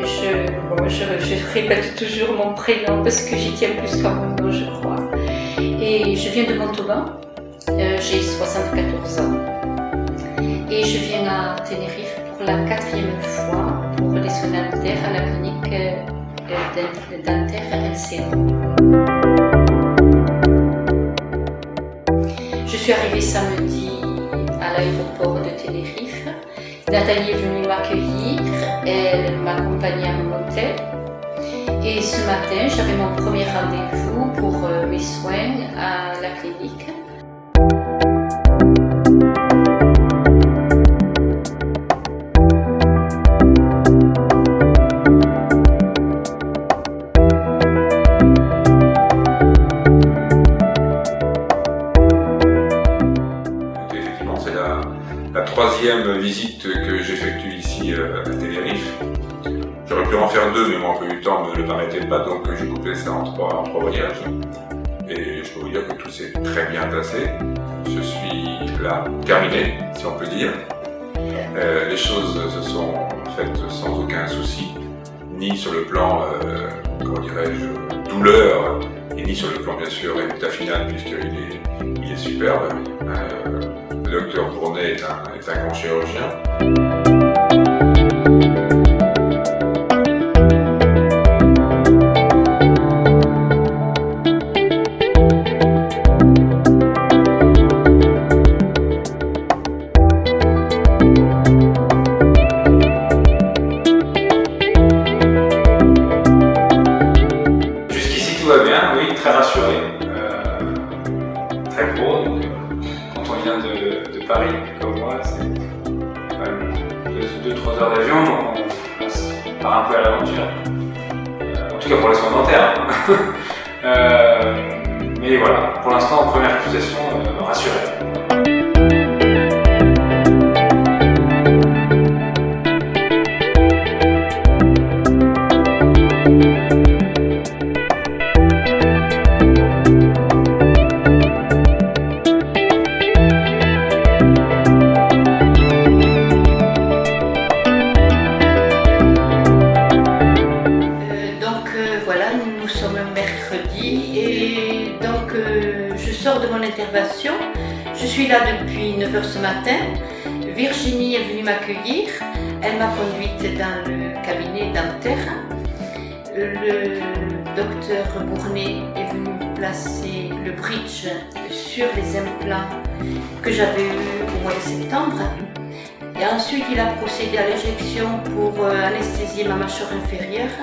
Je répète toujours mon prénom parce que j'y tiens plus qu'à mon nom, je crois. Et je viens de Montauban, j'ai 74 ans. Et je viens à Tenerife pour la 4e fois pour les soins dentaires à la clinique dentaire LCO. Je suis arrivée samedi à l'aéroport de Tenerife. Nathalie est venue m'accueillir, elle m'a accompagnée à mon hôtel. Et ce matin, j'avais mon premier rendez-vous pour mes soins à la clinique. Effectivement, c'est la 3e visite que j'effectue ici à Tenerife. J'aurais pu en faire 2, mais mon emploi du temps ne me le permettait pas, donc j'ai coupé ça en trois voyages. Et je peux vous dire que tout s'est très bien passé. Je suis là, terminé, si on peut dire. Les choses se sont faites sans aucun souci, ni sur le plan, comment dirais-je, douleur, et ni sur le plan, bien sûr, résultat final, puisqu'il est superbe. Le docteur Bournet est un grand chirurgien. Tout va bien, oui, très rassuré, très gros. Donc, quand on vient de Paris, comme moi, c'est quand même 2-3 heures d'avion, donc on part un peu à l'aventure. En tout cas pour les soins dentaires. Mais voilà, pour l'instant, en première accusation, rassuré. Nous sommes mercredi et donc je sors de mon intervention. Je suis là depuis 9h ce matin. Virginie est venue m'accueillir. Elle m'a conduite dans le cabinet dentaire. Le docteur Bournet est venu placer le bridge sur les implants que j'avais eu au mois de septembre. Et ensuite, il a procédé à l'injection pour anesthésier ma mâchoire inférieure.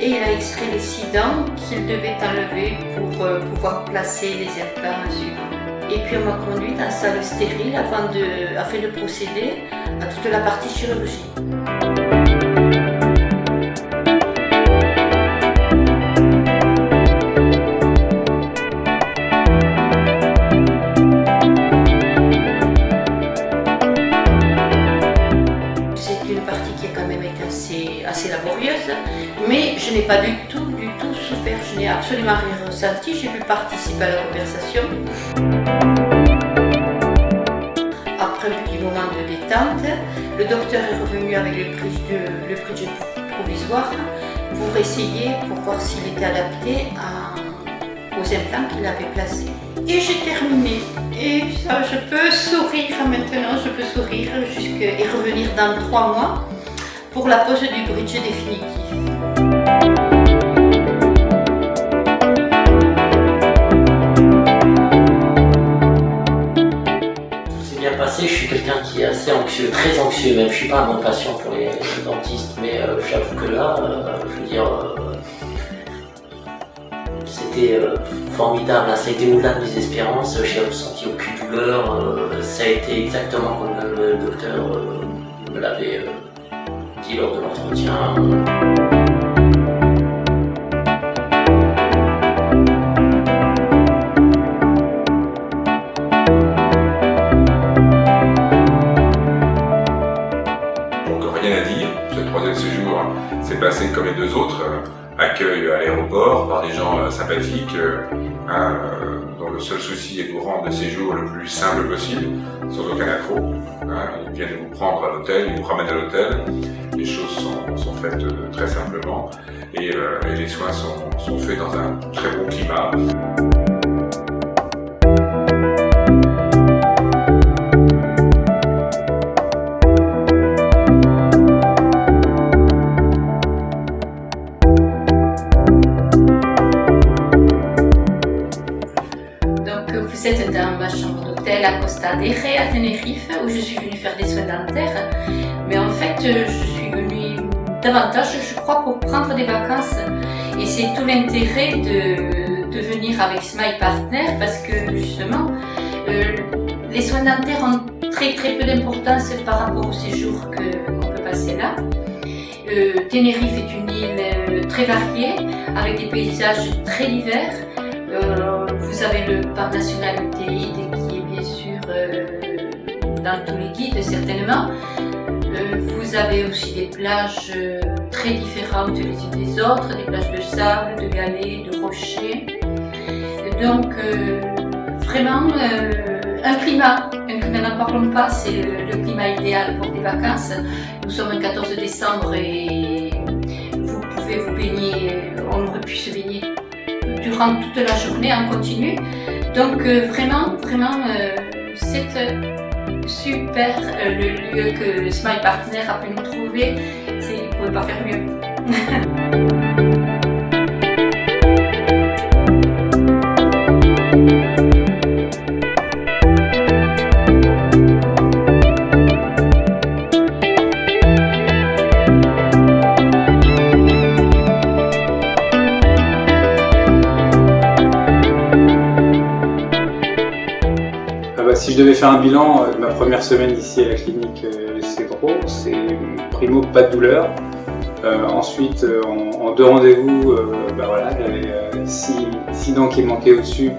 Et il a extrait les 6 dents qu'il devait enlever pour pouvoir placer les implants suivants. Et puis on m'a conduite en salle stérile afin de procéder à toute la partie chirurgie. C'est une partie qui a quand même été assez laborieuse, mais je n'ai pas du tout souffert, je n'ai absolument rien ressenti, j'ai pu participer à la conversation. Après un petit moment de détente, le docteur est revenu avec le bridge provisoire pour voir s'il était adapté aux implants qu'il avait placés. Et j'ai terminé. Et ça, je peux sourire maintenant, je peux sourire et revenir dans 3 mois pour la pose du bridge définitif. C'est bien passé, je suis quelqu'un qui est assez anxieux, très anxieux même. Je suis pas un bon patient pour les dentistes, mais j'avoue que là, je veux dire, c'était formidable, ça a été au-delà de mes espérances, j'ai ressenti aucune douleur, ça a été exactement comme le docteur me l'avait dit lors de l'entretien. Donc rien à dire, ce 3e séjour s'est passé comme les 2 autres. Accueil à l'aéroport par des gens sympathiques, dont le seul souci est de vous rendre le séjour le plus simple possible, sans aucun accroc. Ils viennent vous prendre à l'hôtel, ils vous ramènent à l'hôtel. Les choses sont faites très simplement, et les soins sont faits dans un très bon climat. Vous êtes dans ma chambre d'hôtel à Costa del Rey à Tenerife où je suis venue faire des soins dentaires. Mais en fait, je suis venue davantage, je crois, pour prendre des vacances. Et c'est tout l'intérêt de venir avec Smile Partner parce que justement, les soins dentaires ont très peu d'importance par rapport au séjour qu'on peut passer là. Tenerife est une île très variée avec des paysages très divers. Vous avez le parc national Utéide qui est bien sûr dans tous les guides certainement. Vous avez aussi des plages très différentes les unes des autres, des plages de sable, de galets, de rochers. Donc vraiment un climat, n'en parlons pas, c'est le climat idéal pour des vacances. Nous sommes le 14 décembre et vous pouvez vous baigner, on aurait pu se baigner durant toute la journée en continu. Donc vraiment, c'est super le lieu que Smile Partner a pu nous trouver. Vous ne pouvez pas faire mieux. Si je devais faire un bilan de ma première semaine ici à la clinique Cédro, c'est primo pas de douleur. Ensuite, en 2 rendez-vous, voilà, j'avais 6 dents qui manquaient au-dessus.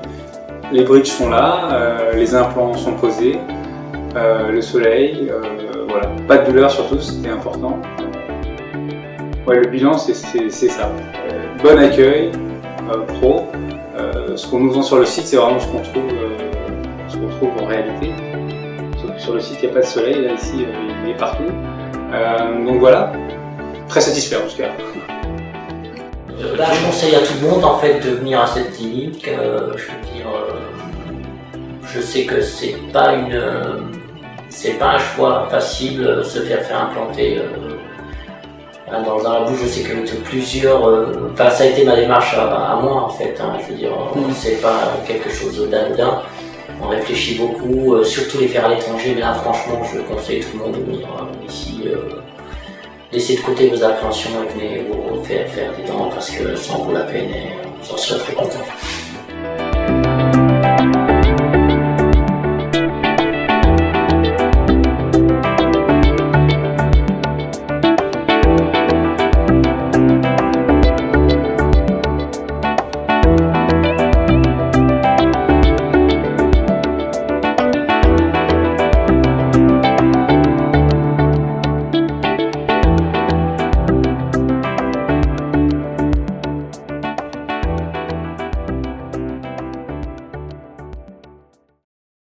Les bridges sont là, les implants sont posés, le soleil, voilà, pas de douleur surtout, c'était important. Ouais, le bilan c'est ça. Bon accueil, pro. Ce qu'on nous vend sur le site, c'est vraiment ce qu'on trouve en réalité. Sauf que sur le site, il n'y a pas de soleil, là, ici, il est partout. Donc voilà, très satisfait en tout cas. Je conseille à tout le monde en fait de venir à cette clinique. Je veux dire, je sais que c'est pas un choix facile de se faire implanter dans la bouche. Je sais que plusieurs, ça a été ma démarche à moi en fait. Je veux dire, c'est pas quelque chose d'anodin. On réfléchit beaucoup, surtout les faire à l'étranger, mais là franchement je conseille tout le monde de venir ici. Laissez de côté vos appréhensions et venez vous faire des dents parce que ça en vaut la peine et j'en serai très content.